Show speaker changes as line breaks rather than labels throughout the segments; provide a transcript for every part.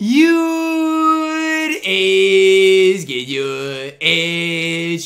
It's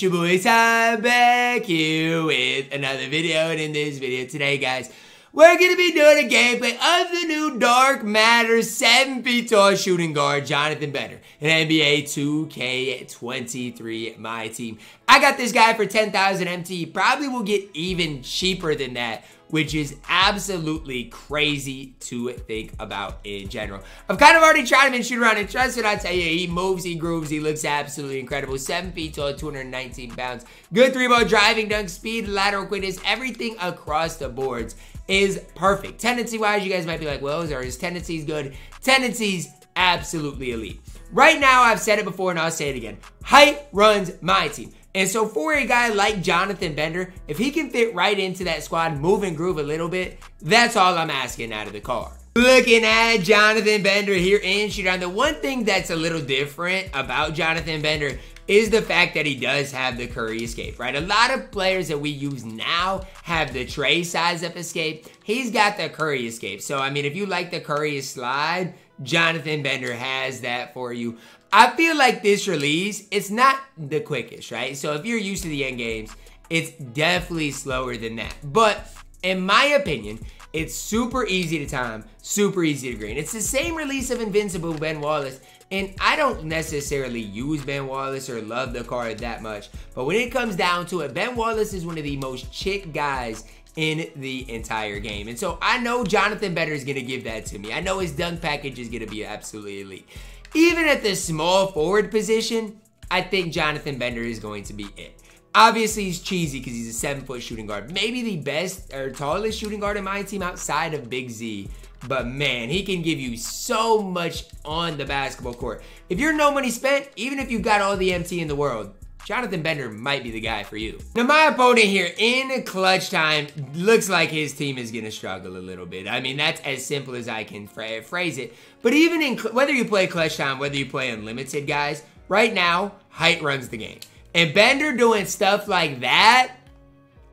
your boy Ty back here with another video, and in this video today, guys, we're going to be doing a gameplay of the new Dark Matter 7 feet tall shooting guard, Jonathan Bender, in NBA 2K23 MyTEAM. I got this guy for 10,000 MT. Probably will get even cheaper than that, which is absolutely crazy to think about in general. I've kind of already tried him in shoot around, and trust what I tell you, he moves, he grooves, he looks absolutely incredible. 7 feet tall, 219 pounds. Good three-ball driving, dunk, speed, lateral quickness, everything across the boards is perfect. Tendency-wise, you guys might be like, well, are his tendencies good? Tendencies, absolutely elite. Right now, I've said it before and I'll say it again. Height runs my team. And so for a guy like Jonathan Bender, if he can fit right into that squad, move and groove a little bit, that's all I'm asking out of the card. Looking at Jonathan Bender here in shoot around, the one thing that's a little different about Jonathan Bender is the fact that he does have the Curry escape, right? A lot of players that we use now have the Trey size up escape. He's got the Curry escape. So, I mean, if you like the Curry slide, Jonathan Bender has that for you. I feel like this release, it's not the quickest, right? So if you're used to the end games, it's definitely slower than that. But in my opinion, it's super easy to time, super easy to green. It's the same release of Invincible Ben Wallace, and I don't necessarily use Ben Wallace or love the card that much. But when it comes down to it, Ben Wallace is one of the most chick guys in the entire game. And so I know Jonathan Bender is going to give that to me. I know his dunk package is going to be absolutely elite. Even at the small forward position, I think Jonathan Bender is going to be it. Obviously, he's cheesy because he's a 7-foot shooting guard. Maybe the best or tallest shooting guard in my team outside of Big Z. But man, he can give you so much on the basketball court. If you're no money spent, even if you've got all the MT in the world, Jonathan Bender might be the guy for you. Now, my opponent here in clutch time looks like his team is going to struggle a little bit. I mean, that's as simple as I can phrase it. But even in whether you play clutch time, whether you play unlimited, guys, right now, height runs the game. And Bender doing stuff like that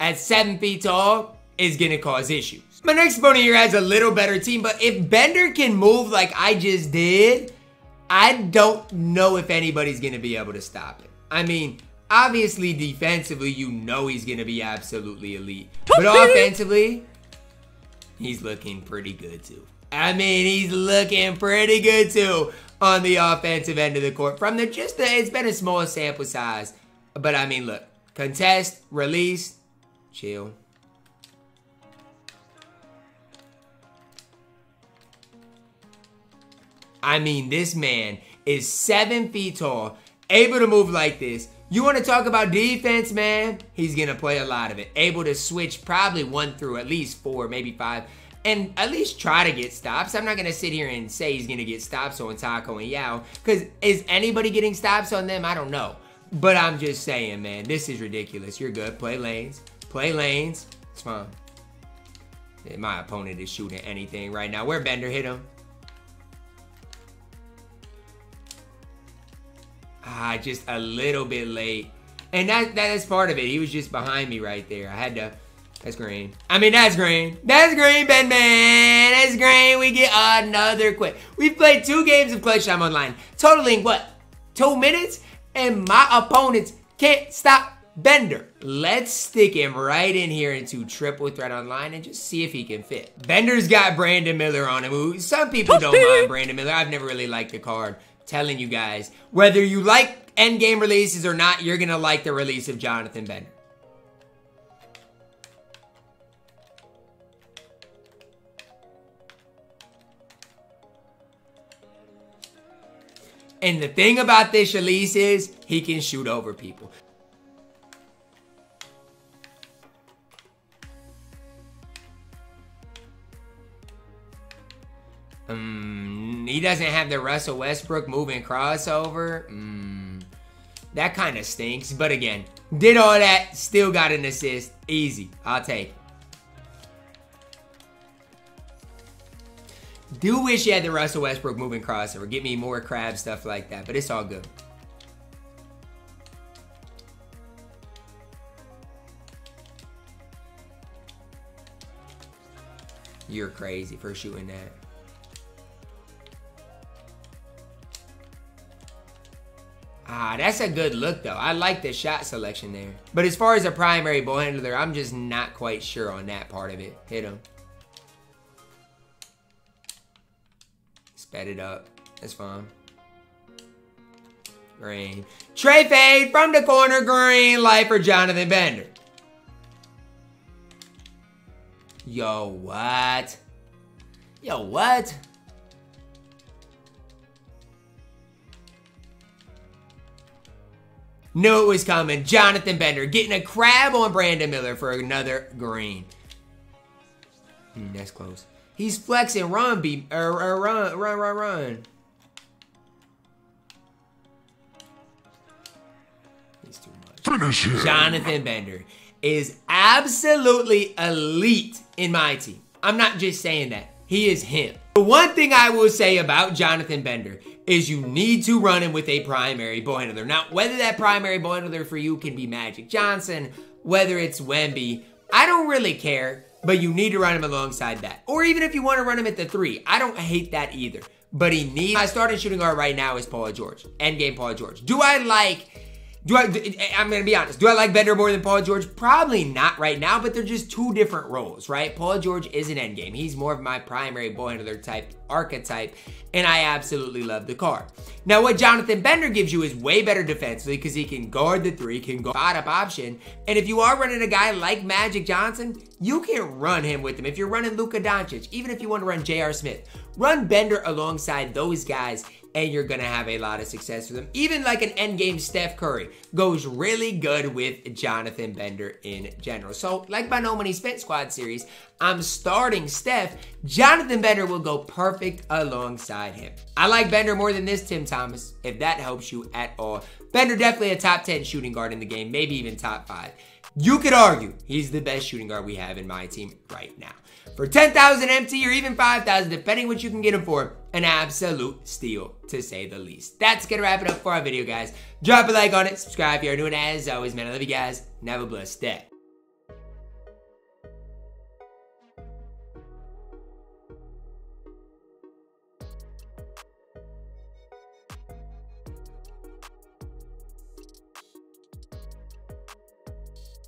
at 7 feet tall is going to cause issues. My next opponent here has a little better team, but if Bender can move like I just did, I don't know if anybody's going to be able to stop it. I mean, obviously, defensively, you know he's going to be absolutely elite. But offensively, he's looking pretty good, too. I mean, he's looking pretty good, too, on the offensive end of the court. From the it's been a small sample size. But, I mean, look. Contest, release, chill. I mean, this man is 7 feet tall, able to move like this. You want to talk about defense, man? He's going to play a lot of it. Able to switch probably 1 through at least 4, maybe 5. And at least try to get stops. I'm not going to sit here and say he's going to get stops on Tacko and Yao. Because is anybody getting stops on them? I don't know. But I'm just saying, man, this is ridiculous. You're good. Play lanes. Play lanes. It's fine. My opponent is shooting anything right now. Where Bender hit him. Just a little bit late. And that is part of it. He was just behind me right there. I had to... That's green. I mean, that's green. That's green, Ben Man. That's green. We get another quit. We've played 2 games of clutch time online. Totaling, what? 2 minutes? And my opponents can't stop Bender. Let's stick him right in here into triple threat online and just see if he can fit. Bender's got Brandon Miller on him. Who some people don't mind Brandon Miller. I've never really liked the card. Telling you guys, whether you like endgame releases or not, you're gonna like the release of Jonathan Bender. And the thing about this release is he can shoot over people. He doesn't have the Russell Westbrook moving crossover. That kind of stinks. But again, did all that, still got an assist. Easy. I'll take it. Do wish you had the Russell Westbrook moving crossover. Get me more crab stuff like that. But it's all good. You're crazy for shooting that. Ah, that's a good look, though. I like the shot selection there. But as far as a primary ball handler, I'm just not quite sure on that part of it. Hit him. Sped it up. That's fine. Green. Trey fade from the corner. Green light for Jonathan Bender. Yo, what? Yo, what? Knew it was coming. Jonathan Bender getting a crab on Brandon Miller for another green. That's close. He's flexing. Run, run. He's too much. Finish him. Jonathan Bender is absolutely elite in my team. I'm not just saying that. He is him. The one thing I will say about Jonathan Bender is you need to run him with a primary ball handler. Now, whether that primary ball handler for you can be Magic Johnson, whether it's Wemby, I don't really care, but you need to run him alongside that. Or even if you want to run him at the 3, I don't hate that either. But he needs... My starting shooting guard right now is Paul George. Endgame Paul George. I'm going to be honest. Do I like Bender more than Paul George? Probably not right now, but they're just two different roles, right? Paul George is an endgame. He's more of my primary ball handler type archetype, and I absolutely love the card. Now, what Jonathan Bender gives you is way better defensively because he can guard the 3, can go spot-up option, and if you are running a guy like Magic Johnson, you can run him with him. If you're running Luka Doncic, even if you want to run J.R. Smith, run Bender alongside those guys, and you're going to have a lot of success with them. Even like an endgame Steph Curry goes really good with Jonathan Bender in general. So, like my No Money Spent Squad series, I'm starting Steph. Jonathan Bender will go perfect alongside him. I like Bender more than this Tim Thomas, if that helps you at all. Bender definitely a top 10 shooting guard in the game, maybe even top 5. You could argue he's the best shooting guard we have in my team right now. For 10,000 MT or even 5,000, depending what you can get him for, an absolute steal, to say the least. That's going to wrap it up for our video, guys. Drop a like on it, subscribe if you're new, and as always, man, I love you guys, and have a blessed day.